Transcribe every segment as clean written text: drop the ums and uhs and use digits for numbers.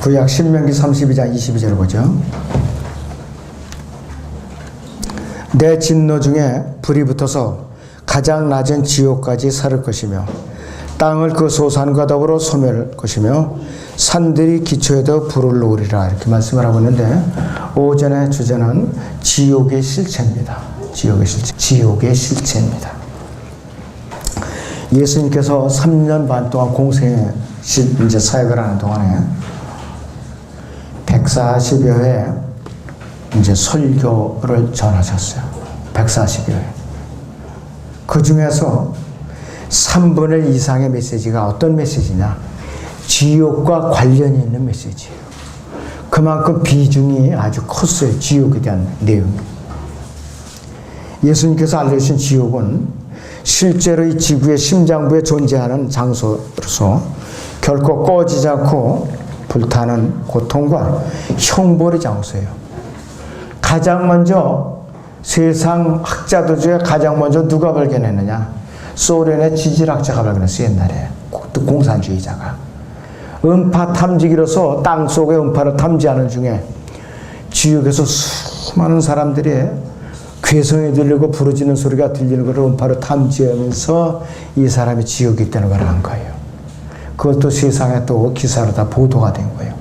구약 신명기 32장 22절을 보죠. 내 진노 중에 불이 붙어서 가장 낮은 지옥까지 사를 것이며 땅을 그 소산과 더불어 소멸할 것이며 산들이 기초에도 불을 놓으리라, 이렇게 말씀을 하고 있는데, 오전의 주제는 지옥의 실체입니다. 지옥의 실체입니다. 예수님께서 3년 반 동안 공생의 이제 사역을 하는 동안에 140여 회 이제 설교를 전하셨어요. 140여 회. 그 중에서 3분의 1 이상의 메시지가 어떤 메시지냐? 지옥과 관련이 있는 메시지예요. 그만큼 비중이 아주 컸어요. 지옥에 대한 내용이. 예수님께서 알려주신 지옥은 실제로 이 지구의 심장부에 존재하는 장소로서 결코 꺼지지 않고 불타는 고통과 형벌의 장소예요. 가장 먼저 세상 학자들 중에 가장 먼저 누가 발견했느냐? 소련의 지질학자가 발견했어요. 옛날에 공산주의자가 음파 탐지기로서 땅속의 음파를 탐지하는 중에 지옥에서 수많은 사람들이 괴성이 들리고 부르짖는 소리가 들리는 것을 음파로 탐지하면서 이 사람이 지옥에 있다는 걸 안 거예요. 그것도 세상에 또 기사로 다 보도가 된 거예요.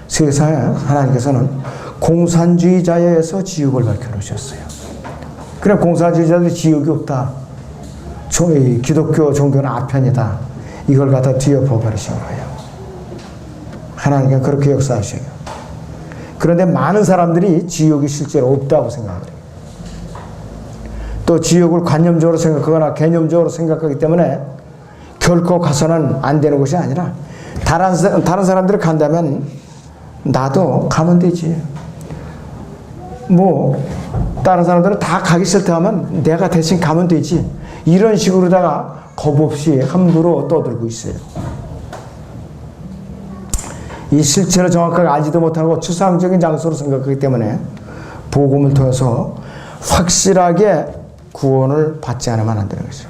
세상에 하나님께서는 공산주의자에 의해서 지옥을 밝혀놓으셨어요. 그래, 공산주의자들이 지옥이 없다, 기독교 종교는 아편이다, 이걸 갖다 뒤엎어버리신 거예요. 하나님께서 그렇게 역사하셔요. 그런데 많은 사람들이 지옥이 실제로 없다고 생각을 해요. 또 지옥을 관념적으로 생각하거나 개념적으로 생각하기 때문에 결코 가서는 안 되는 것이 아니라, 다른 사람들이 간다면 나도 가면 되지. 다른 사람들은 다 가기 싫다 하면 내가 대신 가면 되지. 이런 식으로다가 겁 없이 함부로 떠들고 있어요. 이 실체를 정확하게 알지도 못하고 추상적인 장소로 생각하기 때문에 복음을 통해서 확실하게 구원을 받지 않으면 안 되는 것이죠.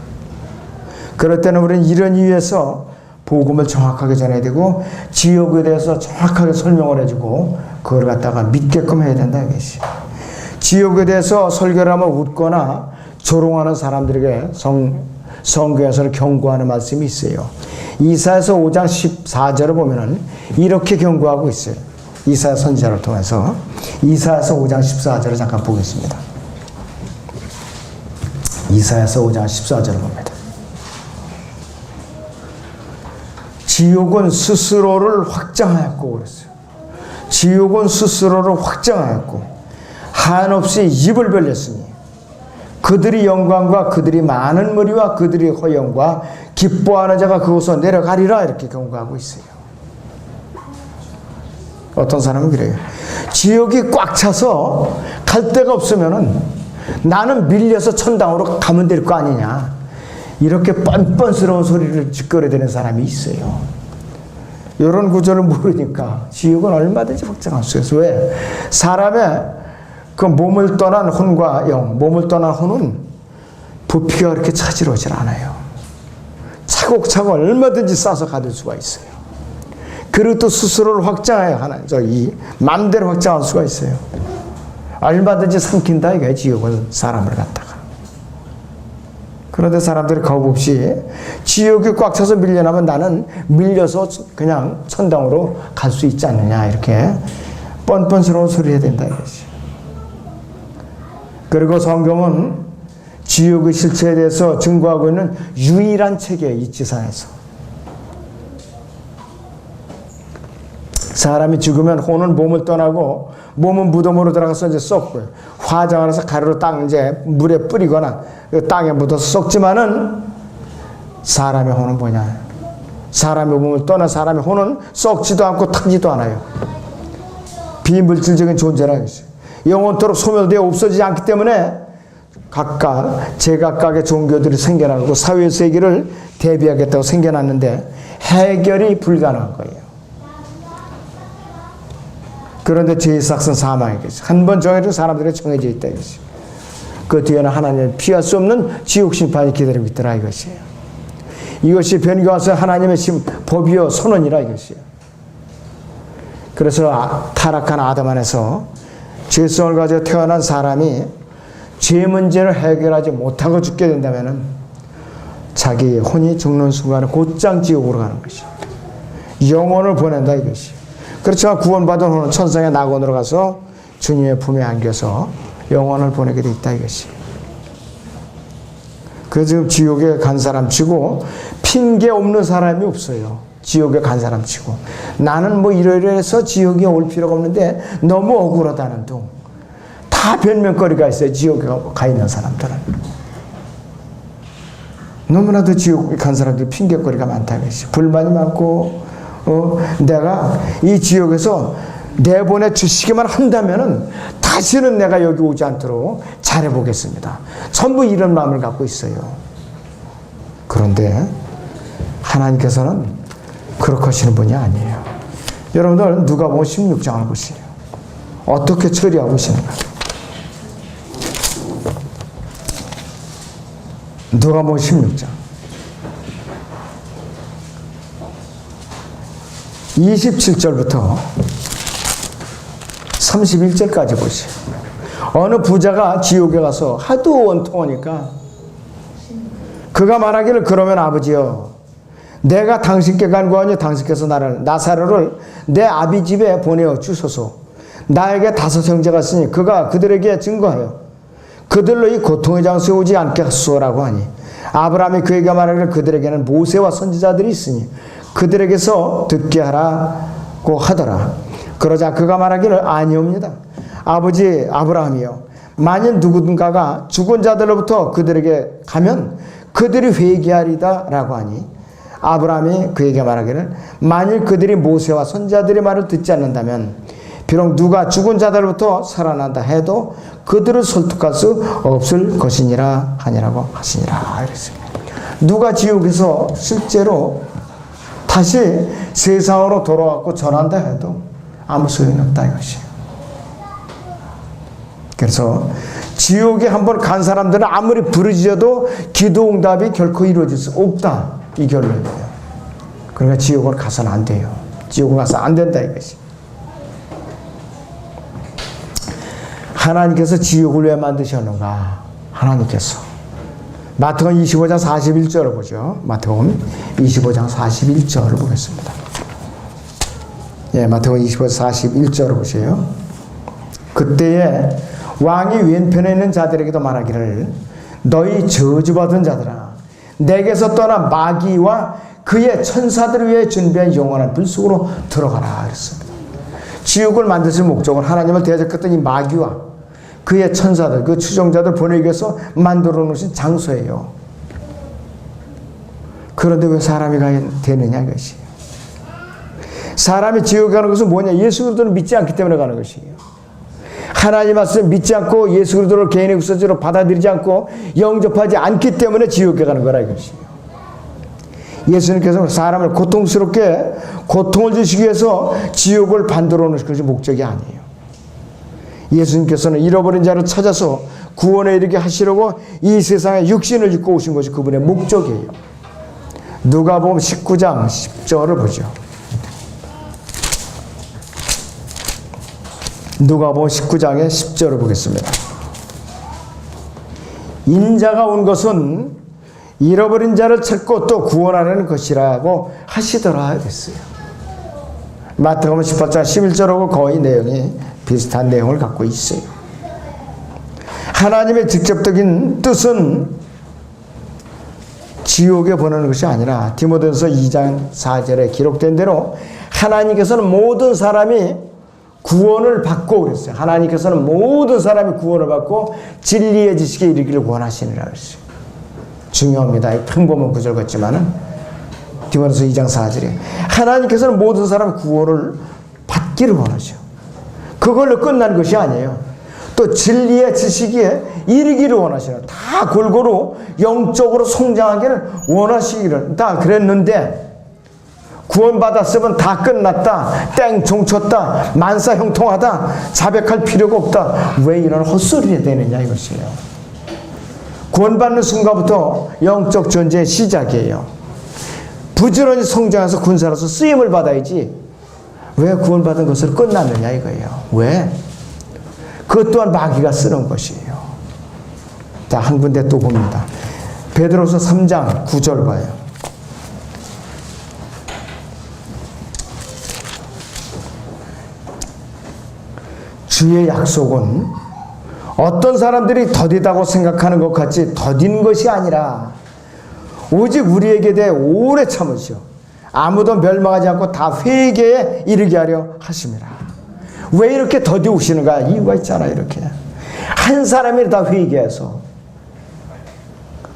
그럴 때는 우리는 이런 이유에서 복음을 정확하게 전해야 되고, 지옥에 대해서 정확하게 설명을 해주고, 그걸 갖다가 믿게끔 해야 된다, 이것이. 지옥에 대해서 설교를 하면 웃거나 조롱하는 사람들에게 성경에서는 경고하는 말씀이 있어요. 이사야서 5장 14절을 보면은 이렇게 경고하고 있어요. 이사야 선지자를 통해서. 이사야서 5장 14절을 잠깐 보겠습니다. 이사야서 5장 14절을 봅니다. 지옥은 스스로를 확장하였고, 그랬어요. 지옥은 스스로를 확장하였고 한없이 입을 벌렸으니 그들이 영광과 그들이 많은 무리와 그들이 허영과 기뻐하는 자가 그곳으로 내려가리라, 이렇게 경고하고 있어요. 어떤 사람은 그래요. 지옥이 꽉 차서 갈 데가 없으면은 나는 밀려서 천당으로 가면 될 거 아니냐, 이렇게 뻔뻔스러운 소리를 짓거려대는 사람이 있어요. 이런 구조를 모르니까 지옥은 얼마든지 확장할 수 있어요. 왜? 사람의 그 몸을 떠난 혼과 영, 몸을 떠난 혼은 부피가 그렇게 차지로우질 않아요. 차곡차곡 얼마든지 싸서 가둘 수가 있어요. 그리고 또 스스로를 확장해야 하나, 마음대로 확장할 수가 있어요. 얼마든지 삼킨다, 이게 지옥은 사람을 갖다가. 그런데 사람들이 겁 없이 지옥이 꽉 차서 밀려나면 나는 밀려서 그냥 천당으로 갈 수 있지 않느냐, 이렇게 뻔뻔스러운 소리 해야 된다, 이것이. 그리고 성경은 지옥의 실체에 대해서 증거하고 있는 유일한 책이에요, 이 지상에서. 사람이 죽으면 혼은 몸을 떠나고 몸은 무덤으로 들어가서 이제 썩고요. 화장을 해서 가루로 땅 이제 물에 뿌리거나 땅에 묻어서 썩지만은 사람의 혼은 뭐냐? 사람의 몸을 떠난 사람의 혼은 썩지도 않고 타지도 않아요. 비물질적인 존재라는 것이죠. 영원토록 소멸되어 없어지지 않기 때문에 각각 제각각의 종교들이 생겨나고 사회 세계를 대비하겠다고 생겨났는데 해결이 불가능한 거예요. 그런데 죄의 삭은 사망이겠죠. 한 번 정해진 사람들이 정해져 있다, 이것이. 그 뒤에는 하나님을 피할 수 없는 지옥 심판이 기다리고 있더라, 이것이에요. 이것이 변경해서 하나님의 법이요 선언이라, 이것이에요. 그래서 타락한 아담 안에서 죄성을 가지고 태어난 사람이 죄 문제를 해결하지 못하고 죽게 된다면 자기 혼이 죽는 순간에 곧장 지옥으로 가는 것이, 영혼을 보낸다 이것이. 그렇지만 구원받은 혼은 천상의 낙원으로 가서 주님의 품에 안겨서 영혼을 보내게 돼 있다 이것이. 그래서 지금 지옥에 간 사람 치고 핑계 없는 사람이 없어요. 지옥에 간 사람 치고 나는 뭐 이러이러해서 지옥에 올 필요가 없는데 너무 억울하다는 둥, 다 변명거리가 있어요. 지옥에 가 있는 사람들은 너무나도 지옥에 간 사람들이 핑계거리가 많다는 것이. 불만이 많고 내가 이 지옥에서 내보내 주시기만 한다면은 다시는 내가 여기 오지 않도록 잘해보겠습니다. 전부 이런 마음을 갖고 있어요. 그런데 하나님께서는 그렇게 하시는 분이 아니에요. 여러분들 누가복음 16장을 보세요. 어떻게 처리하고 계시는가. 누가복음 16장 27절부터 31절까지 보세요. 어느 부자가 지옥에 가서 하도 원통하니까 그가 말하기를, 그러면 아버지여, 내가 당신께 간구하니 당신께서 나를 나사로를 내 아비 집에 보내어 주소서. 나에게 5 형제가 있으니 그가 그들에게 증거하여 그들로 이 고통의 장소에 오지 않게 하소서라고 하니, 아브라함이 그에게 말하기를, 그들에게는 모세와 선지자들이 있으니 그들에게서 듣게 하라고 하더라. 그러자 그가 말하기를, 아니옵니다. 아버지 아브라함이여, 만일 누군가가 죽은 자들로부터 그들에게 가면 그들이 회개하리다 라고 하니, 아브라함이 그에게 말하기를, 만일 그들이 모세와 선지자들의 말을 듣지 않는다면 비록 누가 죽은 자들로부터 살아난다 해도 그들을 설득할 수 없을 것이니라 하니라고 하시니라. 이랬습니다. 누가 지옥에서 실제로 다시 세상으로 돌아왔고 전한다 해도 아무 소용이 없다 이것이에요. 그래서 지옥에 한번 간 사람들은 아무리 부르짖어도 기도 응답이 결코 이루어질 수 없다, 이 결론이에요. 그러니까 지옥을 가서는 안 돼요. 지옥을 가서 안 된다 이것이. 하나님께서 지옥을 왜 만드셨는가? 하나님께서 마태복음 25장 41절을 보죠. 마태복음 25장 41절을 보겠습니다. 예, 마태복음 25장 41절을 보세요. 그때에 왕이 왼편에 있는 자들에게도 말하기를, 너희 저주받은 자들아, 내게서 떠나 마귀와 그의 천사들을 위해 준비한 영원한 불 속으로 들어가라 그랬습니다. 지옥을 만드실 목적은 하나님을 대적했던 이 마귀와 그의 천사들, 그 추종자들 보내기 위해서 만들어 놓으신 장소예요. 그런데 왜 사람이 가야 되느냐 이것이. 사람이 지옥에 가는 것은 뭐냐? 예수 그리스도를 믿지 않기 때문에 가는 것이에요. 하나님 말씀을 믿지 않고 예수 그리스도를 개인의 구세주로 받아들이지 않고 영접하지 않기 때문에 지옥에 가는 거라 이것이에요. 예수님께서는 사람을 고통스럽게 고통을 주시기 위해서 지옥을 만들어 놓으신 것이 목적이 아니에요. 예수님께서는 잃어버린 자를 찾아서 구원에 이르게 하시려고 이 세상에 육신을 입고 오신 것이 그분의 목적이에요. 누가복음 19장 10절을 보죠. 누가복음 19장의 10절을 보겠습니다. 인자가 온 것은 잃어버린 자를 찾고 또 구원하려는 것이라고 하시더라 됐어요. 마태복음 18장 11절하고 거의 내용이 비슷한 내용을 갖고 있어요. 하나님의 직접적인 뜻은 지옥에 보내는 것이 아니라 디모데전서 2장 4절에 기록된 대로 하나님께서는 모든 사람이 구원을 받고 그랬어요. 하나님께서는 모든 사람이 구원을 받고 진리의 지식에 이르기를 원하시니라 그랬어요. 중요합니다. 평범한 구절 같지만은 디모데전서 2장 4절에 하나님께서는 모든 사람이 구원을 받기를 원하셔. 그걸로 끝난 것이 아니에요. 또 진리의 지식에 이르기를 원하시는, 다 골고루 영적으로 성장하기를 원하시기를 다 그랬는데, 구원받았으면 다 끝났다, 땡 종쳤다, 만사형통하다, 자백할 필요가 없다, 왜 이런 헛소리를 되느냐 이것이에요. 구원받는 순간부터 영적 존재의 시작이에요. 부지런히 성장해서 군사로서 쓰임을 받아야지, 왜 구원받은 것으로 끝났느냐 이거예요. 왜? 그것 또한 마귀가 쓰는 것이에요. 자, 한 군데 또 봅니다. 베드로서 3장 9절 봐요. 주의 약속은 어떤 사람들이 더디다고 생각하는 것 같이 더딘 것이 아니라 오직 우리에게 대해 오래 참으시오. 아무도 멸망하지 않고 다 회개에 이르게 하려 하심이라. 왜 이렇게 더디우시는가? 이유가 있잖아. 이렇게 한 사람이 다 회개해서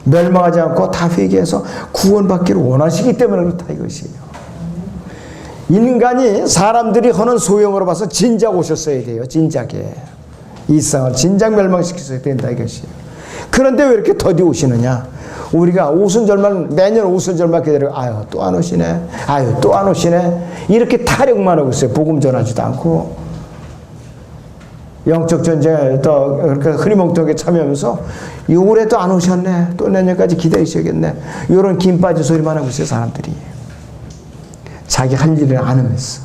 멸망하지 않고 다 회개해서 구원받기를 원하시기 때문에 그렇다 이것이에요. 인간이 사람들이 하는 소용으로 봐서 진작 오셨어야 돼요. 진작에 이 세상을 진작 멸망시켰어야 된다 이것이에요. 그런데 왜 이렇게 더디 오시느냐? 우리가 오순절만 매년 오순절만 기다리고 아유 또 안 오시네, 아유 또 안 오시네 이렇게 타령만 하고 있어요. 복음 전하지도 않고 영적 전쟁에 또 그렇게 흐리멍텅하게 참여하면서 올해도 안 오셨네, 또 내년까지 기다리셔야겠네 이런 김빠지 소리만 하고 있어요. 사람들이 자기 할 일을 안 하면서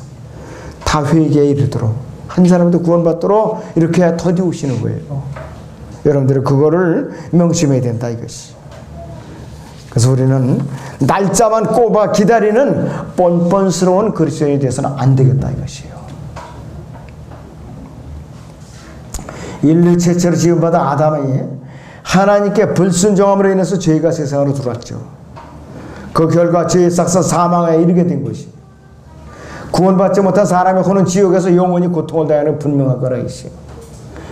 다 회개에 이르도록 한 사람도 구원받도록 이렇게 더디 오시는 거예요. 여러분들은 그거를 명심해야 된다 이것이. 그래서 우리는 날짜만 꼽아 기다리는 뻔뻔스러운 그리스도인이 되어서는 안 되겠다 이것이에요. 인류 최초로 지음받은 아담이 하나님께 불순종함으로 인해서 죄가 세상으로 들어왔죠. 그 결과 죄의 싹서 사망에 이르게 된 것이 구원받지 못한 사람이 호는 지옥에서 영원히 고통을 당하는 분명한 거라 이것이에요.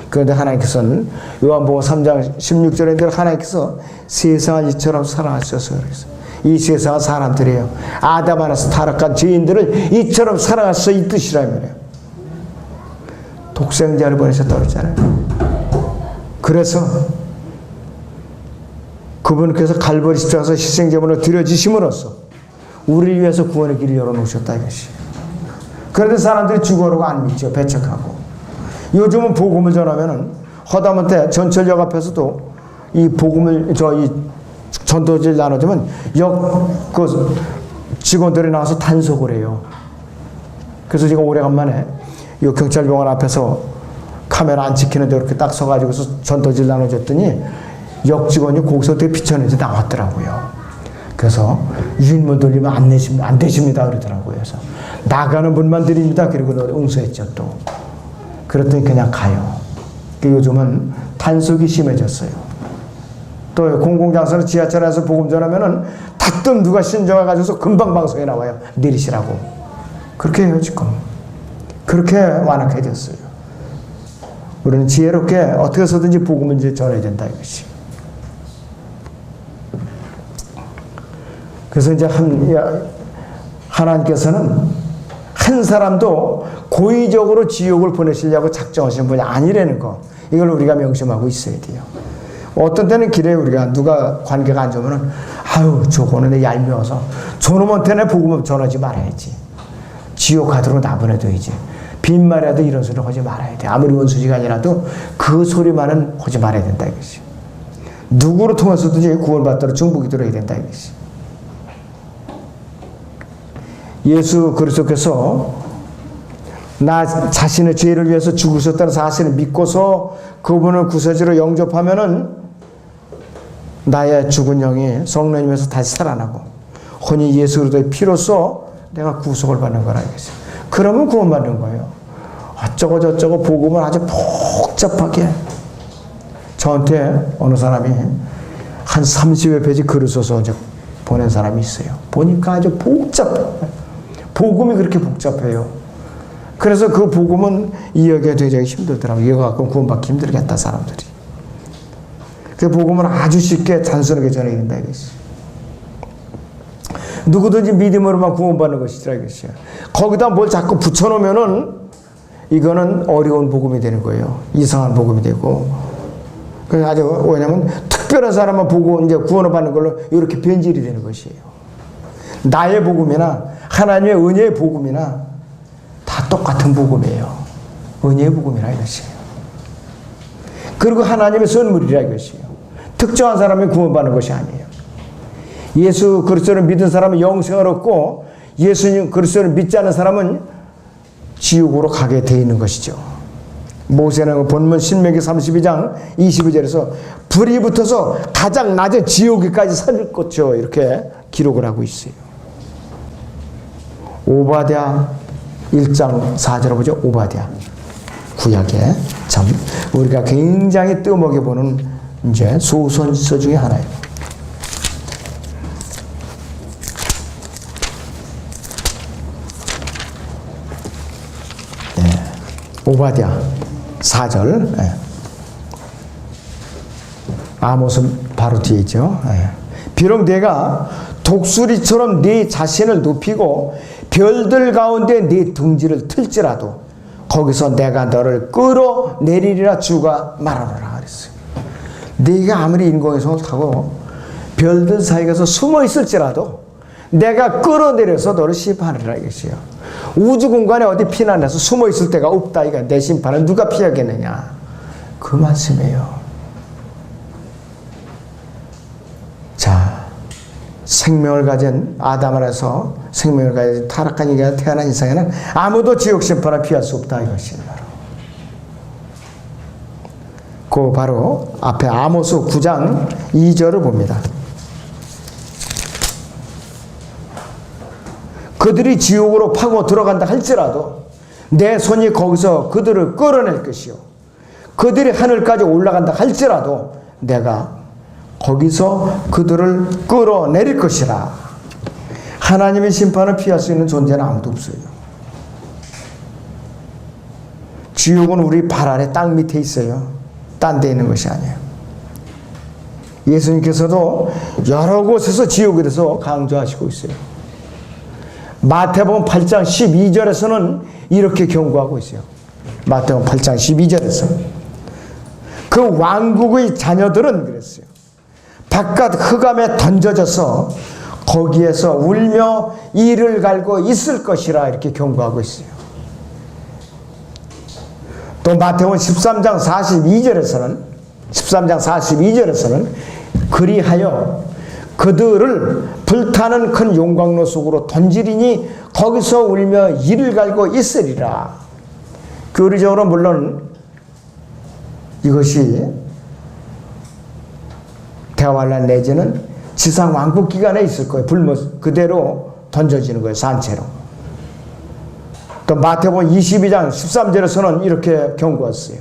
그런데 하나님께서는 요한복음 3장 16절에 하나님께서 세상을 이처럼 사랑하셔서 그랬어요. 이 세상은 사람들이에요. 아담 안에서 타락한 죄인들을 이처럼 사랑하셔서 이 뜻이라면요. 독생자를 보내셨다고 그랬잖아요. 그래서 그분께서 갈보리 십자가에서 희생제물로 드려지심으로써 우리를 위해서 구원의 길을 열어놓으셨다 이것이. 그런데 사람들이 죽어라고 안 믿죠. 배척하고. 요즘은 복음을 전하면은 허다못해 전철역 앞에서도 이 복음을 이 전도지를 나눠주면 그 직원들이 나와서 단속을 해요. 그래서 제가 오래간만에 이 경찰병원 앞에서 카메라 안 찍히는데 이렇게 딱 서가지고서 전도지를 나눠줬더니 역 직원이 거기서 되게 비춰내서 나왔더라고요. 그래서 유인문 돌리면 안 되십니다 그러더라고요. 그래서 나가는 분만 드립니다. 그리고 응수했죠 또. 그랬더니 그냥 가요. 요즘은 단속이 심해졌어요. 또 공공장소는 지하철에서 복음 전하면은 다뜸 누가 신청해가지고서 금방 방송에 나와요. 내리시라고. 그렇게 해요 지금. 그렇게 완악해졌어요. 우리는 지혜롭게 어떻게 해서든지 복음을 이제 전해야 된다 이것이. 그래서 이제 하나님께서는 한 사람도 고의적으로 지옥을 보내시려고 작정하신 분이 아니라는 거. 이걸 우리가 명심하고 있어야 돼요. 어떤 때는 길에 우리가 누가 관계가 안 좋으면은 아유 저거는 얄미워서 저놈한테는 복음을 전하지 말아야지. 지옥 가도록 나보내둬야지. 빈말이라도 이런 소리 하지 말아야 돼. 아무리 원수지가 아니라도 그 소리만은 하지 말아야 된다 이것이. 누구로 통해서든지 구원받도록 중복이 들어야 된다 이것이. 예수 그리스도께서 나 자신의 죄를 위해서 죽으셨다는 사실을 믿고서 그분을 구세주로 영접하면은 나의 죽은 영이 성령님에서 다시 살아나고 혼이 예수 그리스도의 피로써 내가 구속을 받는 거라 이거죠. 그러면 구원받는 거예요. 어쩌고 저쩌고 복음을 아주 복잡하게 저한테 어느 사람이 한 30여 페이지 글을 써서 이제 보낸 사람이 있어요. 보니까 아주 복잡해요. 복음이 그렇게 복잡해요. 그래서 그 복음은 이해하기가 되게 힘들더라고요. 이거 갖고 구원받기 힘들겠다 사람들이. 그 복음은 아주 쉽게 단순하게 전해야 된다 이것이. 누구든지 믿음으로만 구원받는 것이라 이것이야. 거기다 뭘 자꾸 붙여놓으면은 이거는 어려운 복음이 되는 거예요. 이상한 복음이 되고. 그래서 아주 왜냐면 특별한 사람만 보고 이제 구원을 받는 걸로 이렇게 변질이 되는 것이에요. 나의 복음이나 하나님의 은혜의 복음이나 다 똑같은 복음이에요. 은혜의 복음이라 이것이에요. 그리고 하나님의 선물이라 이것이에요. 특정한 사람이 구원받는 것이 아니에요. 예수 그리스도를 믿은 사람은 영생을 얻고 예수님 그리스도를 믿지 않은 사람은 지옥으로 가게 되어 있는 것이죠. 모세는 본문 신명기 32장 22절에서 불이 붙어서 가장 낮은 지옥에까지 살 것이요 이렇게 기록을 하고 있어요. 오바댜 1장 4절을 보죠. 오바댜 구약에 참 우리가 굉장히 뜨먹여 보는 이제 소선서 중에 하나예요. 오바댜 4절. 아모스 바로 뒤에 있죠. 비록 내가 독수리처럼 네 자신을 높이고 별들 가운데 네 둥지를 틀지라도 거기서 내가 너를 끌어내리리라 주가 말하노라 그랬어요. 네가 아무리 인공의 손을 타고 별들 사이에 가서 숨어 있을지라도 내가 끌어내려서 너를 심판하리라 이것이요. 우주 공간에 어디 피난해서 숨어 있을 데가 없다. 이거 내 심판을 누가 피하겠느냐. 그 말씀이에요. 자, 생명을 가진 아담 안에서 생명을 가진 타락한 인간이 태어난 이상에는 아무도 지옥 심판을 피할 수 없다 이것이 바로 앞에 아모스 9장 2절을 봅니다. 그들이 지옥으로 파고 들어간다 할지라도 내 손이 거기서 그들을 끌어낼 것이요 그들이 하늘까지 올라간다 할지라도 내가 거기서 그들을 끌어내릴 것이라. 하나님의 심판을 피할 수 있는 존재는 아무도 없어요. 지옥은 우리 발 아래 땅 밑에 있어요. 딴 데 있는 것이 아니에요. 예수님께서도 여러 곳에서 지옥에 대해서 강조하시고 있어요. 마태복음 8장 12절에서는 이렇게 경고하고 있어요. 마태복음 8장 12절에서 그 왕국의 자녀들은 그랬어요. 바깥 흑암에 던져져서 거기에서 울며 이를 갈고 있을 것이라 이렇게 경고하고 있어요. 또 마태복음 13장 42절에서는 그리하여 그들을 불타는 큰 용광로 속으로 던지리니 거기서 울며 이를 갈고 있으리라. 교리적으로 물론 이것이 대환란 내지는 지상 왕국 기간에 있을 거예요. 불못 그대로 던져지는 거예요. 산채로. 또 마태복음 22장 13절에서는 이렇게 경고했어요.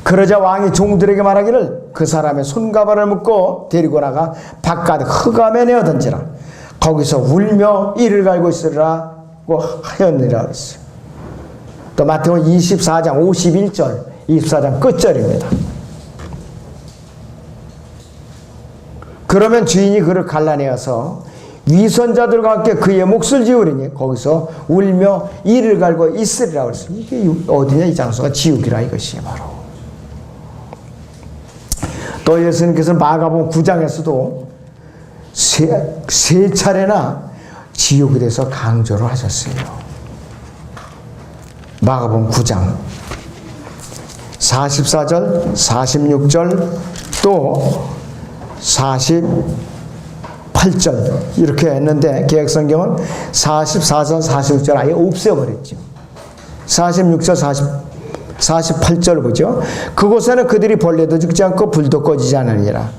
그러자 왕이 종들에게 말하기를 그 사람의 손가발을 묶고 데리고 나가 바깥 흑암에 내어 던지라. 거기서 울며 이를 갈고 있으리라고 하였느니라 그랬어요. 또 마태복음 24장 51절 24장 끝절입니다. 그러면 주인이 그를 갈라내어서 위선자들과 함께 그의 몫을 지우리니 거기서 울며 이를 갈고 있으리라 그랬어요. 이게 어디냐 이 장소가 지옥이라 이것이 바로. 또 예수님께서 마가복음 9장에서도 세 차례나 지옥에 대해서 강조를 하셨어요. 마가복음 9장 44절 46절 또 48절 이렇게 했는데 개역성경은 44절 46절 아예 없애버렸죠. 46절 48절 보죠. 그곳에는 그들이 벌레도 죽지 않고 불도 꺼지지 않으니라.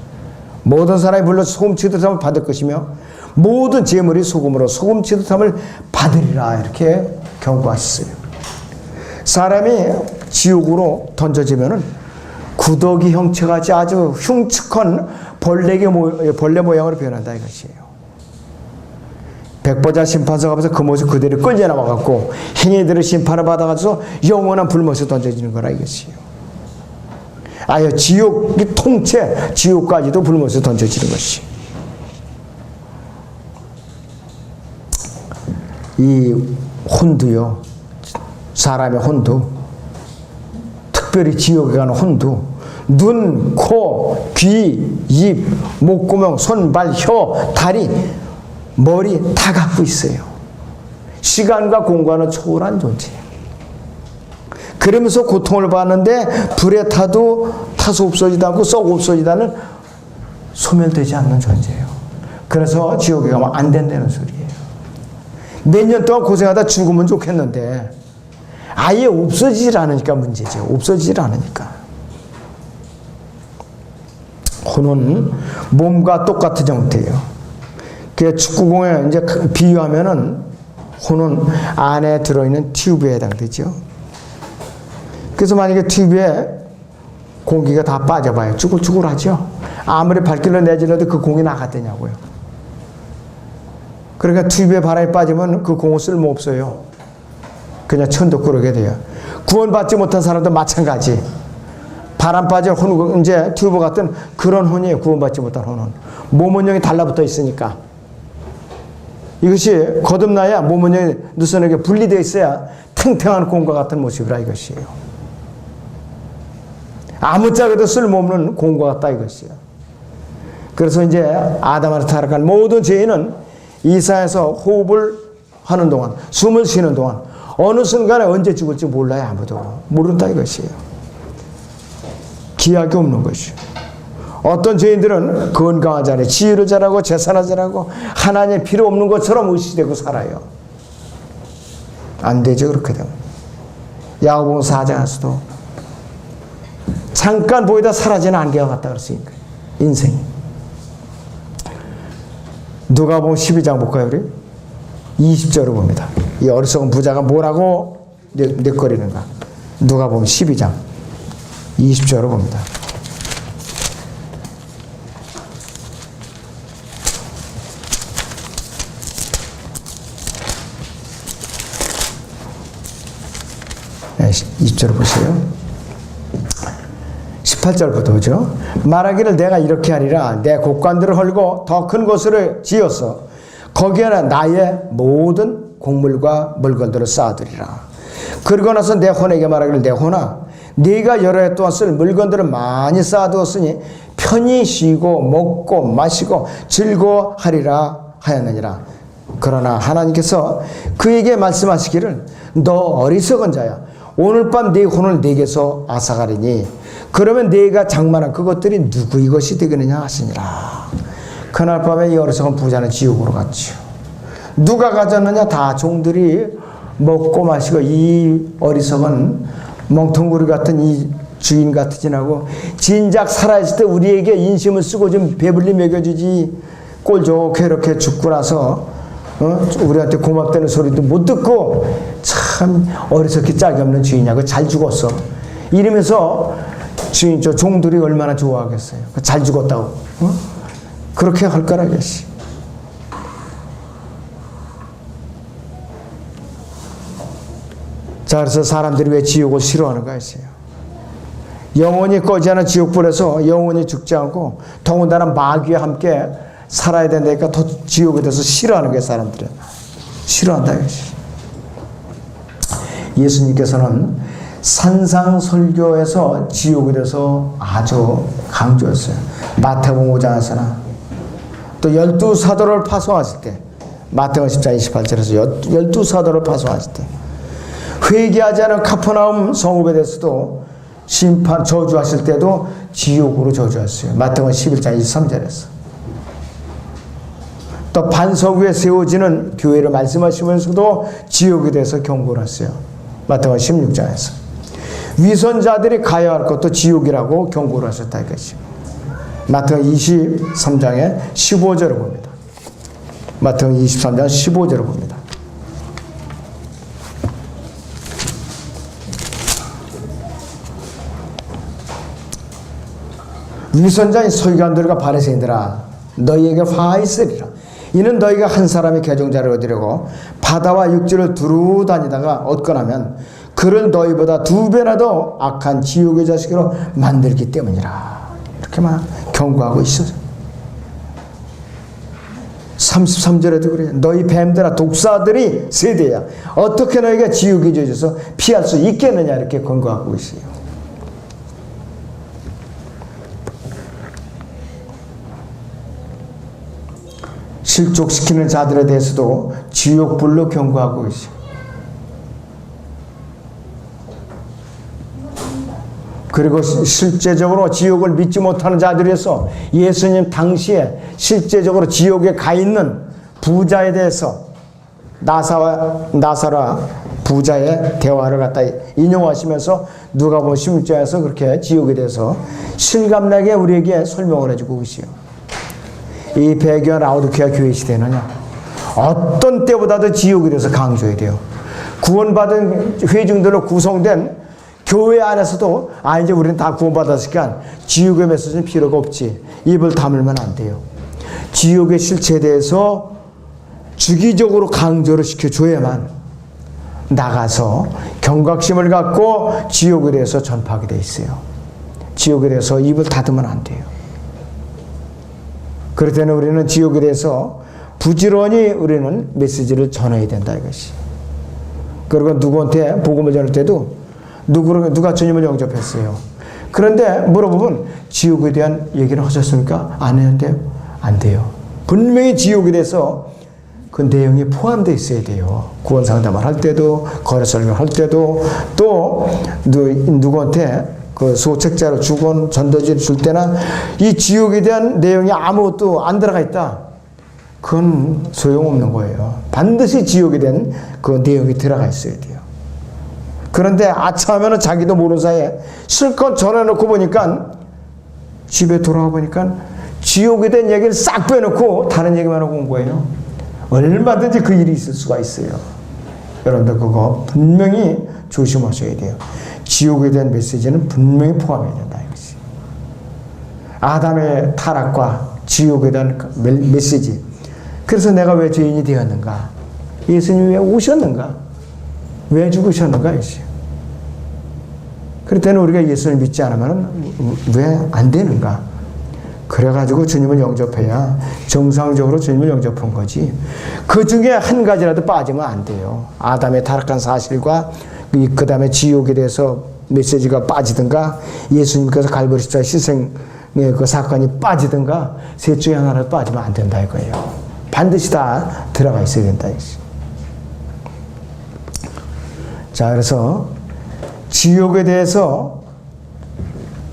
모든 사람이 불러 소금 치듯함을 받을 것이며 모든 재물이 소금으로 소금 치듯함을 받으리라 이렇게 경고하셨어요. 사람이 지옥으로 던져지면은 구더기 형체같이 아주 흉측한 벌레 모양으로 변한다 이것이에요. 백보자 심판서가 가면서 그 모습 그대로 끌려나와갖고 행위들을 심판을 받아가지고 영원한 불못에 던져지는 거라 이것이에요. 아예 지옥이 통째 지옥까지도 불못에 던져지는 것이. 이 혼두요. 사람의 혼두. 특별히 지옥에 가는 혼두. 눈, 코, 귀, 입, 목구멍, 손, 발, 혀, 다리, 머리 다 갖고 있어요. 시간과 공간을 초월한 존재예요. 그러면서 고통을 받는데 불에 타서 없어지지 않고 썩 없어지다는 소멸되지 않는 존재예요. 그래서 지옥에 가면 안 된다는 소리예요. 몇 년 동안 고생하다 죽으면 좋겠는데 아예 없어지질 않으니까 문제죠. 없어지질 않으니까. 혼은 몸과 똑같은 형태예요. 그 축구공에 이제 비유하면은 혼은 안에 들어있는 튜브에 해당되죠. 그래서 만약에 튜브에 공기가 다 빠져봐요. 쭈글쭈글하죠. 아무리 발길로 내질러도 그 공이 나갔더냐고요. 그러니까 튜브에 바람이 빠지면 그 공은 쓸모없어요. 그냥 천덕꾸러게 돼요. 구원받지 못한 사람도 마찬가지. 바람 빠질 혼, 이제 튜브 같은 그런 혼이에요. 구원받지 못한 혼은. 몸 원형이 달라붙어 있으니까. 이것이 거듭나야 몸 원형이 느슨하게 분리되어 있어야 탱탱한 공과 같은 모습이라 이것이에요. 아무짝에도 쓸모없는 공과 같다 이것이에요. 그래서 이제 아담으로 타락한 모든 죄인은 이사에서 호흡을 하는 동안, 숨을 쉬는 동안 어느 순간에 언제 죽을지 몰라요. 아무도 모른다 이것이에요. 기약이 없는 것이에요. 어떤 죄인들은 건강하잖아요. 지혜를 잘하고 제사나 잘하고 하나님의 필요 없는 것처럼 의식되고 살아요. 안 되죠. 그렇게 되면. 야고보서 4장에서도 잠깐 보이다 사라지는 안개와 같다 그랬으니까 인생이. 누가복음 12장 볼까요 우리? 20절을 봅니다. 이 어리석은 부자가 뭐라고 뇌거리는가? 누가복음 12장 20절을 봅니다. 네, 20절을 보세요. 18절부터 보죠. 말하기를 내가 이렇게 하리라. 내 곡관들을 헐고 더 큰 곳을 지어서 거기에는 나의 모든 곡물과 물건들을 쌓아두리라. 그러고 나서 내 혼에게 말하기를 내 혼아 네가 여러 해 동안 쓸 물건들을 많이 쌓아두었으니 편히 쉬고 먹고 마시고 즐거워하리라 하였느니라. 그러나 하나님께서 그에게 말씀하시기를 너 어리석은 자야. 오늘 밤 네 혼을 내게서 앗아가리니 그러면 네가 장만한 그것들이 누구의 것이 되겠느냐 하시니라. 그날 밤에 이 어리석은 부자는 지옥으로 갔죠. 누가 가졌느냐? 다 종들이 먹고 마시고 이 어리석은 멍텅구리 같은 이 주인 같으진 않고 진작 살아있을 때 우리에게 인심을 쓰고 좀 배불리 먹여주지 꼴 좋게 이렇게 죽고 나서 우리한테 고맙다는 소리도 못 듣고 참 어리석기 짝이 없는 주인이냐고 잘 죽었어. 이러면서 주인 저 종들이 얼마나 좋아하겠어요. 잘 죽었다고. 그렇게 할 거라겠지. 자, 그래서 사람들이 왜 지옥을 싫어하는가 했어요. 영원히 꺼지지 않은 지옥불에서 영원히 죽지 않고 더군다나 마귀와 함께 살아야 된다니까 더 지옥에 대해서 싫어하는 게 사람들은. 싫어한다 이것이. 예수님께서는 산상설교에서 지옥에 대해서 아주 강조했어요. 마태복음 5장에서나 또 12사도를 파송하실 때 마태복음 10장 28절에서 12사도를 파송하실 때 회개하지 않은 카퍼나움 성읍에 대해서도 심판 저주하실 때도 지옥으로 저주했어요. 마태복음 11장 23절에서 또 반석 위에 세워지는 교회를 말씀하시면서도 지옥에 대해서 경고를 했어요. 마태복음 16장에서 위선자들이 가야 할 것도 지옥이라고 경고를 하셨다 이것이. 마태복음 23장의 15절을 봅니다. 마태복음 23장 15절을 봅니다. 위선자인 서기관들과 바리새인들아 너희에게 화 있으리라. 이는 너희가 한 사람의 개종자를 얻으려고 바다와 육지를 두루 다니다가 얻거나면 그를 너희보다 2배나 더 악한 지옥의 자식으로 만들기 때문이라. 이렇게만 경고하고 있어요. 33절에도 그래요. 너희 뱀들아 독사들이 세대야. 어떻게 너희가 지옥에 젖어서 피할 수 있겠느냐 이렇게 경고하고 있어요. 실족시키는 자들에 대해서도 지옥불로 경고하고 있어요. 그리고 실제적으로 지옥을 믿지 못하는 자들에서 예수님 당시에 실제적으로 지옥에 가 있는 부자에 대해서 나사라 부자의 대화를 갖다 인용하시면서 누가복음 16장에서 그렇게 지옥에 대해서 실감나게 우리에게 설명을 해주고 계시요. 이 배교와 라오디게아 교회 시대는요, 어떤 때보다도 지옥에 대해서 강조해야 돼요. 구원받은 회중들로 구성된 교회 안에서도 이제 우리는 다 구원받았으니까 지옥의 메시지는 필요가 없지, 입을 다물면 안 돼요. 지옥의 실체에 대해서 주기적으로 강조를 시켜줘야만 나가서 경각심을 갖고 지옥에 대해서 전파하게 돼 있어요. 지옥에 대해서 입을 닫으면 안 돼요. 그럴 때는 우리는 지옥에 대해서 부지런히 우리는 메시지를 전해야 된다, 이것이. 그리고 누구한테 복음을 전할 때도 누가 주님을 영접했어요. 그런데 물어보면 지옥에 대한 얘기를 하셨습니까? 안 했는데요? 안 돼요. 분명히 지옥에 대해서 그 내용이 포함되어 있어야 돼요. 구원 상담을 할 때도, 거래 설교를 할 때도, 또 누구한테 그 소책자로 주건 전도지를 줄 때나 이 지옥에 대한 내용이 아무것도 안 들어가 있다, 그건 소용없는 거예요. 반드시 지옥에 대한 그 내용이 들어가 있어야 돼요. 그런데 아차하면 자기도 모르는 사이에 실컷 전해놓고 보니까 집에 돌아와 보니까 지옥에 대한 얘기를 싹 빼놓고 다른 얘기만 하고 온 거예요. 얼마든지 그 일이 있을 수가 있어요. 여러분들 그거 분명히 조심하셔야 돼요. 지옥에 대한 메시지는 분명히 포함해야 된다, 이것이. 아담의 타락과 지옥에 대한 메시지. 그래서 내가 왜 죄인이 되었는가? 예수님이 왜 오셨는가? 왜 죽으셨는가? 이것이. 그럴 때는 우리가 예수를 믿지 않으면 왜 안 되는가? 그래가지고 주님을 영접해야 정상적으로 주님을 영접한 거지. 그 중에 한 가지라도 빠지면 안 돼요. 아담의 타락한 사실과 그 다음에 지옥에 대해서 메시지가 빠지든가, 예수님께서 갈보리 십자가 희생의 그 사건이 빠지든가, 셋 중에 하나라도 빠지면 안 된다 이거예요. 반드시 다 들어가 있어야 된다. 자, 그래서 지옥에 대해서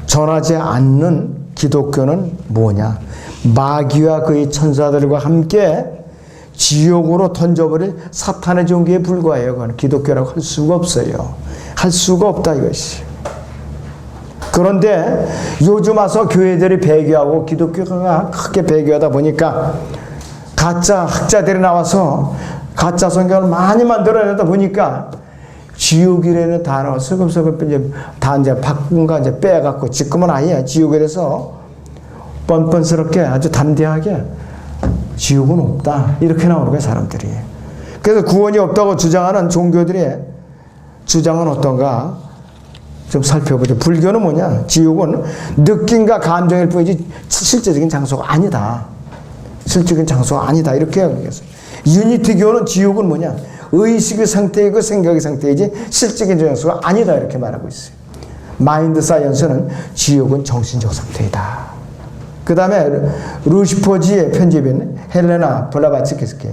전하지 않는 기독교는 뭐냐? 마귀와 그의 천사들과 함께 지옥으로 던져버릴 사탄의 종교에 불과해요. 그건 기독교라고 할 수가 없어요. 할 수가 없다, 이것이. 그런데 요즘 와서 교회들이 배교하고 기독교가 크게 배교하다 보니까 가짜 학자들이 나와서 가짜 성경을 많이 만들어내다 보니까 지옥이라는 단어 슬금슬금 이제 다 이제 바꾼가 이제 빼갖고 지금은 아예 지옥에 대해서 뻔뻔스럽게 아주 담대하게 지옥은 없다 이렇게 나오는 거예요, 사람들이. 그래서 구원이 없다고 주장하는 종교들의 주장은 어떤가 좀 살펴보죠. 불교는 뭐냐? 지옥은 느낌과 감정일 뿐이지 실제적인 장소가 아니다. 실질적인 장소가 아니다 이렇게 얘기했어요. 유니티교는 지옥은 뭐냐? 의식의 상태이고 생각의 상태이지 실질적인 장소가 아니다 이렇게 말하고 있어요. 마인드 사이언스는 지옥은 정신적 상태이다. 그 다음에 루시퍼지의 편집인 헬레나 블라바츠키스키,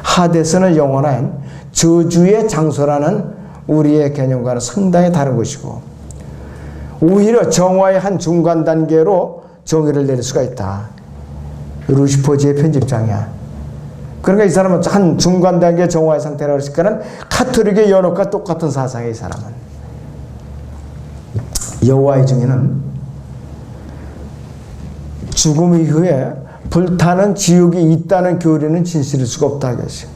하데스는 영원한 저주의 장소라는 우리의 개념과는 상당히 다른 것이고, 오히려 정화의 한 중간 단계로 정의를 내릴 수가 있다. 루시퍼지의 편집장이야. 그러니까 이 사람은 한 중간 단계 정화의 상태라고 했으니까 카톨릭의 연옥과 똑같은 사상의 이 사람은. 여호와의 증인은 죽음 이후에 불타는 지옥이 있다는 교리는 진실일 수가 없다 이것이.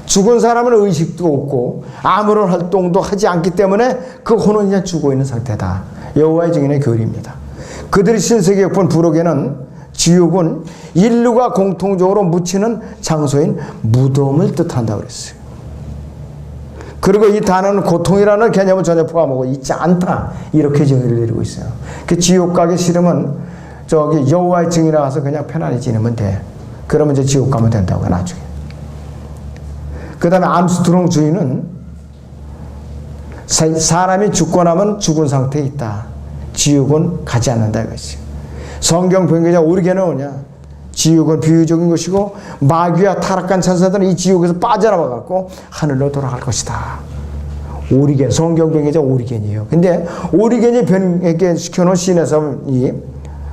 죽은 사람은 의식도 없고 아무런 활동도 하지 않기 때문에 그 혼은 그냥 죽어 있는 상태다. 여호와의 증인의 교리입니다. 그들이 신세계 엿본 부록에는 지옥은 인류가 공통적으로 묻히는 장소인 무덤을 뜻한다고 그랬어요. 그리고 이 단어는 고통이라는 개념을 전혀 포함하고 있지 않다 이렇게 정의를 내리고 있어요. 그 지옥 가기 싫으면 저기 여호와의 증인에 가서 그냥 편안히 지내면 돼. 그러면 이제 지옥 가면 된다고 나중에. 그 다음에 암스트롱 주인은 사람이 죽고 나면 죽은 상태에 있다. 지옥은 가지 않는다 이것이. 성경 변경자 오리게는 뭐냐? 지옥은 비유적인 것이고 마귀와 타락한 천사들은 이 지옥에서 빠져나와 갖고 하늘로 돌아갈 것이다. 오리겐, 성경 변경자 오리겐이에요. 근데 오리겐이 변경시켜놓은 신에서 이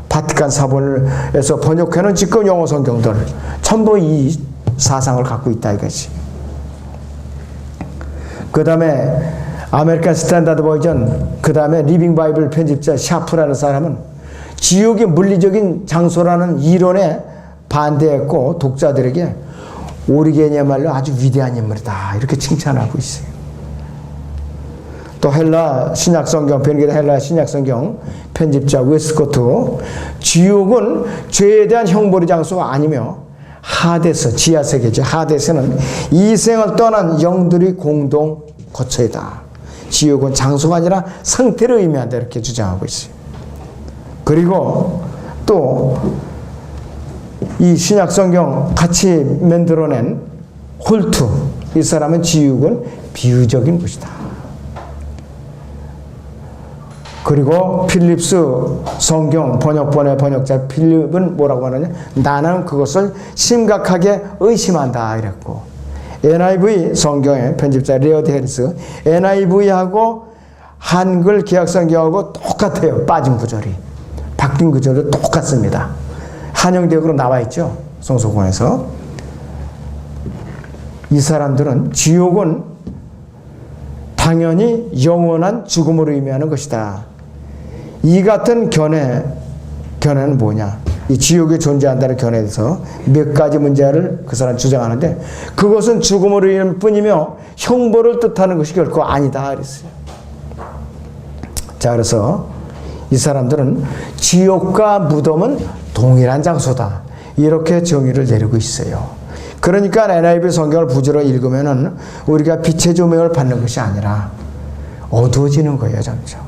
바티칸 사본에서 번역해놓은 지금 영어 성경들 전부 이 사상을 갖고 있다 이것이. 그 다음에 아메리칸 스탠다드 버전, 그 다음에 리빙 바이블 편집자 샤프라는 사람은 지옥이 물리적인 장소라는 이론에 반대했고 독자들에게 오리겐이야말로 아주 위대한 인물이다 이렇게 칭찬하고 있어요. 또 헬라 신약성경, 변기된 헬라 신약성경 편집자 웨스코트, 지옥은 죄에 대한 형벌의 장소가 아니며 하데스, 지하세계죠. 하데스는 이생을 떠난 영들이 공동 거처이다. 지옥은 장소가 아니라 상태를 의미한다 이렇게 주장하고 있어요. 그리고 또 이 신약성경 같이 만들어낸 홀트, 이 사람은 지옥은 비유적인 곳이다. 그리고 필립스 성경 번역본의 번역자 필립은 뭐라고 하느냐, 나는 그것을 심각하게 의심한다 이랬고, NIV 성경의 편집자 레어드 해리스, NIV하고 한글 개역성경하고 똑같아요. 빠진 구절이, 바뀐 구절도 똑같습니다. 한영대역으로 나와 있죠, 성서공에서. 이 사람들은 지옥은 당연히 영원한 죽음을 의미하는 것이다. 이 같은 견해는 뭐냐? 이 지옥이 존재한다는 견해에서 몇 가지 문제를 그 사람 주장하는데, 그것은 죽음을 의미할 뿐이며 형벌을 뜻하는 것이 결코 아니다 그랬어요. 자, 그래서 이 사람들은 지옥과 무덤은 동일한 장소다 이렇게 정의를 내리고 있어요. 그러니까 NIV 성경을 부지런히 읽으면은 우리가 빛의 조명을 받는 것이 아니라 어두워지는 거예요. 점점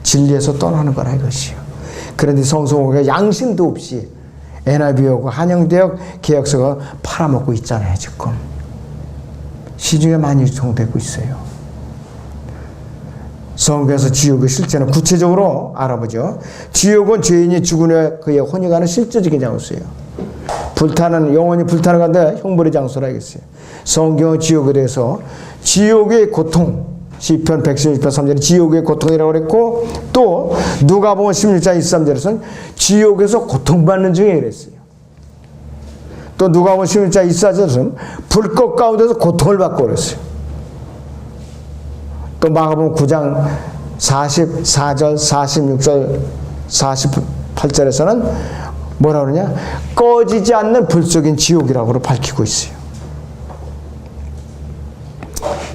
진리에서 떠나는 거라 이것이요. 그런데 성서공회가 양심도 없이 NIV하고 한영대역 개역서가 팔아먹고 있잖아요. 지금 시중에 많이 유통되고 있어요. 성경에서 지옥의 실제는 구체적으로 알아보죠. 지옥은 죄인이 죽은 후에 그의 혼이 가는 실제적인 장소예요. 불타는, 영원히 불타는 건데 형벌의 장소라 했어요. 성경은 지옥에 대해서 지옥의 고통, 시편 116편 3절에 지옥의 고통이라고 그랬고, 또 누가복음 16장 23절에서는 지옥에서 고통받는 중에 그랬어요. 또 누가복음 16장 24절에서는 불꽃 가운데서 고통을 받고 그랬어요. 또 마가복음 9장 44절, 46절, 48절에서는 뭐라 그러냐? 꺼지지 않는 불 속인 지옥이라고 밝히고 있어요.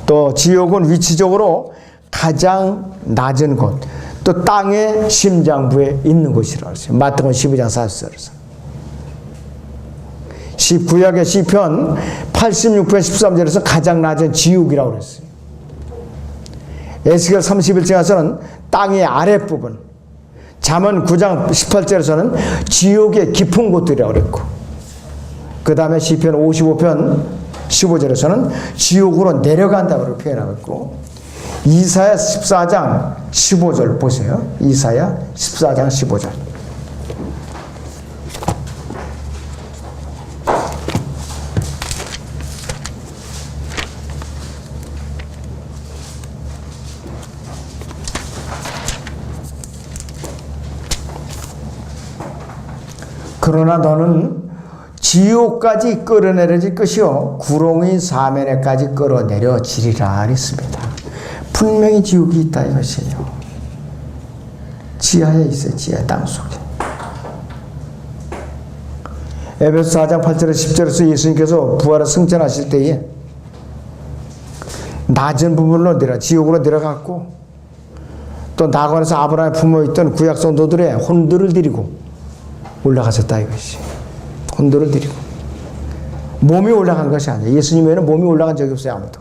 또 지옥은 위치적으로 가장 낮은 곳, 또 땅의 심장부에 있는 곳이라고 했어요. 마태복음 12장 40절에서. 구약의 시편 86편 13절에서 가장 낮은 지옥이라고 그랬어요. 에스겔 31장에서는 땅의 아랫부분, 잠언 9장 18절에서는 지옥의 깊은 곳들이라고 그랬고, 그 다음에 시편 55편 15절에서는 지옥으로 내려간다고 표현하고 있고, 이사야 14장 15절 보세요. 이사야 14장 15절. 그러나 너는 지옥까지 끌어내려질 것이요 구렁이 사면에까지 끌어내려지리라 그랬습니다. 분명히 지옥이 있다 이것이에요. 지하에 있어요. 지하 땅속에. 에베소 4장 8절에서 10절에서 예수님께서 부활을 승천하실 때에 낮은 부분으로 지옥으로 내려갔고, 또 낙원에서 아브라함의 품어있던 구약 성도들의 혼들을 드리고 올라가셨다 이것이. 혼돈을 드리고. 몸이 올라간 것이 아니에요. 예수님 외에는 몸이 올라간 적이 없어요. 아무도.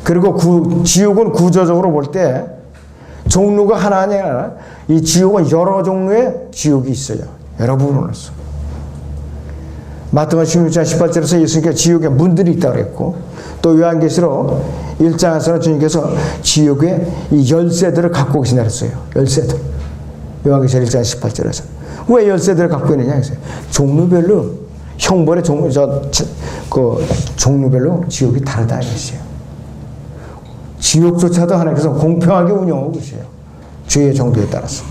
그리고 지옥은 구조적으로 볼 때 종류가 하나 아니라 이 지옥은 여러 종류의 지옥이 있어요. 여러 부분으로서. 마태복음 16장 18절에서 예수님께서 지옥에 문들이 있다고 그랬고, 또 요한계시록 1장에서는 주님께서 지옥에 이 열쇠들을 갖고 계신다 그랬어요. 열쇠들. 요한계시록 1장 18절에서. 왜 열쇠들을 갖고 있느냐 했어요. 종류별로, 형벌의 종류별로 지옥이 다르다 이것이에요. 지옥조차도 하나님께서 공평하게 운영하고 계세요. 죄의 정도에 따라서.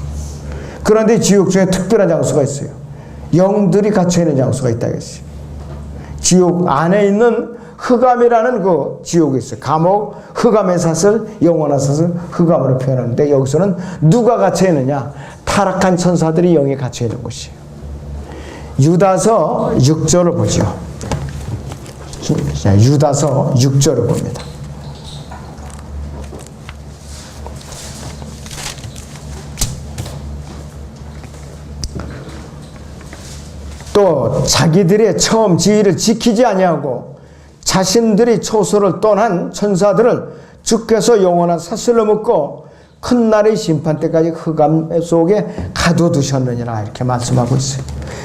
그런데 지옥 중에 특별한 장소가 있어요. 영들이 갇혀있는 장소가 있다 이것이에요. 지옥 안에 있는 흑암이라는 그 지옥이 있어요. 감옥, 흑암의 사슬, 영원한 사슬, 흑암으로 표현하는데 여기서는 누가 갇혀 있느냐? 타락한 천사들이 영에 갇혀 있는 곳이에요. 유다서 6절을 보죠. 유다서 6절을 봅니다. 또 자기들의 처음 지위를 지키지 아니하고 자신들이 초소를 떠난 천사들을 주께서 영원한 사슬로 묶고 큰 날의 심판 때까지 흑암 속에 가둬두셨느니라 이렇게 말씀하고 있어요.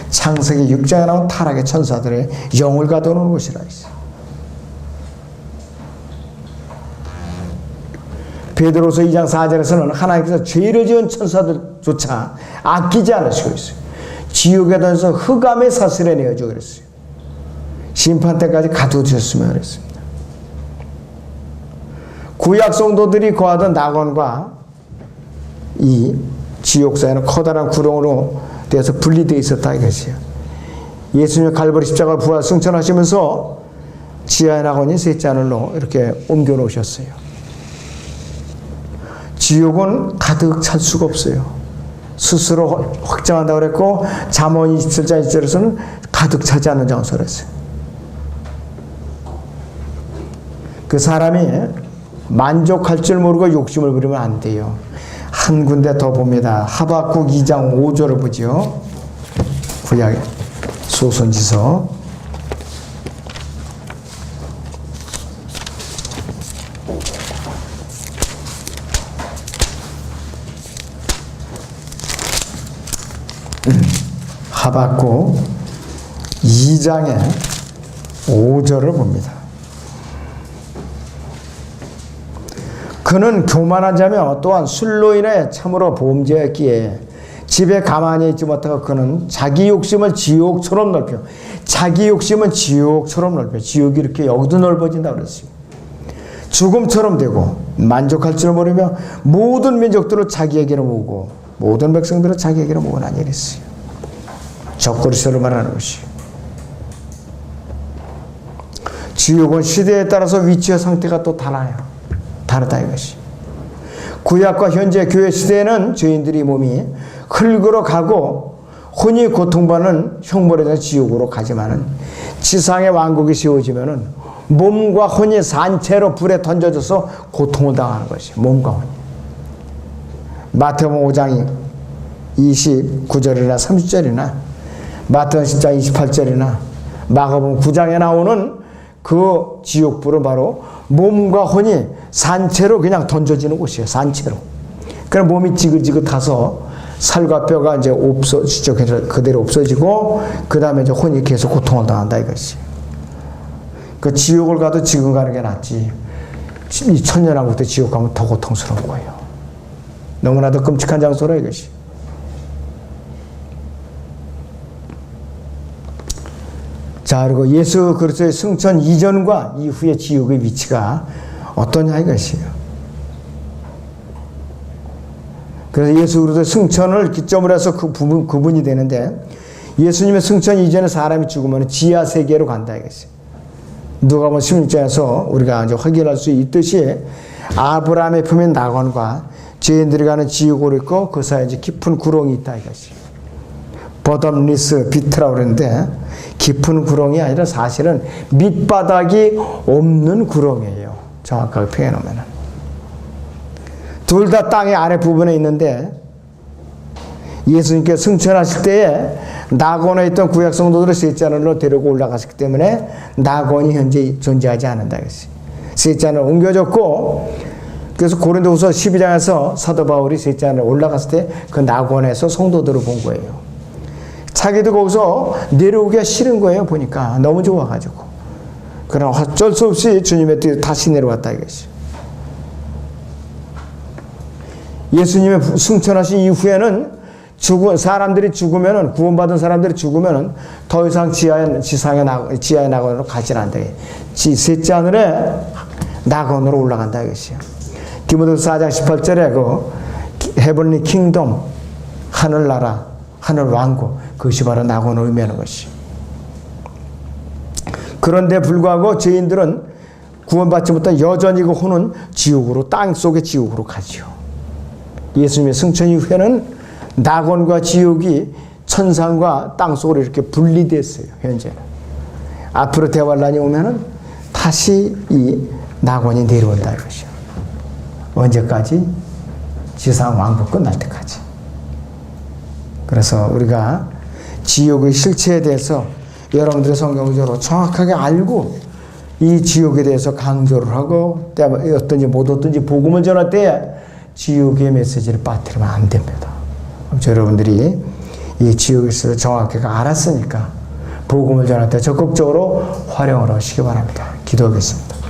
창세기 6장에 나온 타락의 천사들의 영을 가둬놓은 곳이라 있어요. 베드로서 2장 4절에서는 하나님께서 죄를 지은 천사들조차 아끼지 않으시고 있어요. 지옥에 던져서 흑암의 사슬에 내어주고 그랬어요. 심판 때까지 가둬두셨으면 그랬습니다. 구약 성도들이 거하던 낙원과 이 지옥 사이는 커다란 구렁으로 되어서 분리되어 있었다 이것이에요. 예수님 갈보리 십자가 부활 승천하시면서 지하의 낙원이 셋째 하늘로 이렇게 옮겨 놓으셨어요. 지옥은 가득 찰 수가 없어요. 스스로 확정한다고 그랬고 잠언 27장 1절에서는 가득 차지 않는 장소를 했어요. 그 사람이 만족할 줄 모르고 욕심을 부리면 안 돼요. 한 군데 더 봅니다. 하박국 2장 5절을 보죠. 구약의 소선지서 하박국 2장의 5절을 봅니다. 그는 교만한 자며 또한 술로 인해 참으로 범죄했기에 집에 가만히 있지 못하고 그는 자기 욕심을 지옥처럼 넓혀 지옥이 이렇게 여기도 넓어진다고 그랬어요. 죽음처럼 되고 만족할 줄 모르며 모든 민족들을 자기에게로 모으고 모든 백성들을 자기에게로 모으나니 이랬어요. 적그리스도를 말하는 것이에요. 지옥은 시대에 따라서 위치와 상태가 또 다르다 이것이. 구약과 현재 교회 시대에는 죄인들이 몸이 흙으로 가고 혼이 고통받는 형벌에 지옥으로 가지만은 지상의 왕국이 세워지면은 몸과 혼이 산채로 불에 던져져서 고통을 당하는 것이 몸과 혼이. 마태복음 5장 29절이나 30절이나 마태복음 10장 28절이나 마가복음 9장에 나오는 그 지옥불은 바로 몸과 혼이 산채로 그냥 던져지는 곳이에요. 산채로. 그럼 몸이 지긋지긋해서 살과 뼈가 이제 없어지죠. 그대로 없어지고 그 다음에 이제 혼이 계속 고통을 당한다 이것이. 그 지옥을 가도 지금 가는 게 낫지. 이 천년왕국도 지옥 가면 더 고통스러운 거예요. 너무나도 끔찍한 장소라 이것이. 자, 그리고 예수 그리스도의 승천 이전과 이후의 지옥의 위치가 어떠냐 이것이에요. 그래서 예수 그리스도의 승천을 기점으로 해서 구분이 되는데 예수님의 승천 이전에 사람이 죽으면 지하 세계로 간다 이것이에요. 누가복음 16장에서 우리가 이제 확인할 수 있듯이 아브라함의 품인 낙원과 죄인들이 가는 지옥으로 있고 그 사이에 이제 깊은 구렁이 있다 이것이. 버덤리스 비트라고 그러는데 깊은 구렁이 아니라 사실은 밑바닥이 없는 구렁이에요. 정확하게 표현하면은. 둘 다 땅의 아래 부분에 있는데 예수님께서 승천하실 때에 낙원에 있던 구약 성도들을 셋째 하늘로 데리고 올라가셨기 때문에 낙원이 현재 존재하지 않는다 이것이. 셋째 하늘로 옮겨졌고 그래서 고린도후서 12장에서 사도 바울이 셋째 하늘에 올라갔을 때 그 낙원에서 성도들을 본 거예요. 자기도 거기서 내려오기가 싫은 거예요. 보니까 너무 좋아가지고. 그러나 어쩔 수 없이 주님의 뒤에 다시 내려왔다 이것이. 예수님의 승천하신 이후에는 사람들이 죽으면은 구원받은 사람들이 죽으면은 더 이상 지하의 낙원으로 가지 않는다. 셋째 하늘에 낙원으로 올라간다 이것이요. 디모데후서 4장 18절에 그 헤븐리 킹덤 하늘나라 하늘 왕국 그것이 바로 낙원을 의미하는 것이. 그런데 불구하고 죄인들은 구원받지 못한 여전히 그 혼은 지옥으로, 땅 속의 지옥으로 가지요. 예수님의 승천 이후에는 낙원과 지옥이 천상과 땅 속으로 이렇게 분리됐어요. 현재는. 앞으로 대환란이 오면은 다시 이 낙원이 내려온다 이것이요. 언제까지? 지상 왕국 끝날 때까지. 그래서 우리가 지옥의 실체에 대해서 여러분들의 성경적으로 정확하게 알고 이 지옥에 대해서 강조를 하고 어떤지 못 어떤지 복음을 전할 때 지옥의 메시지를 빠뜨리면 안 됩니다. 여러분들이 이 지옥에 대해서 정확하게 알았으니까 복음을 전할 때 적극적으로 활용을 하시기 바랍니다. 기도하겠습니다.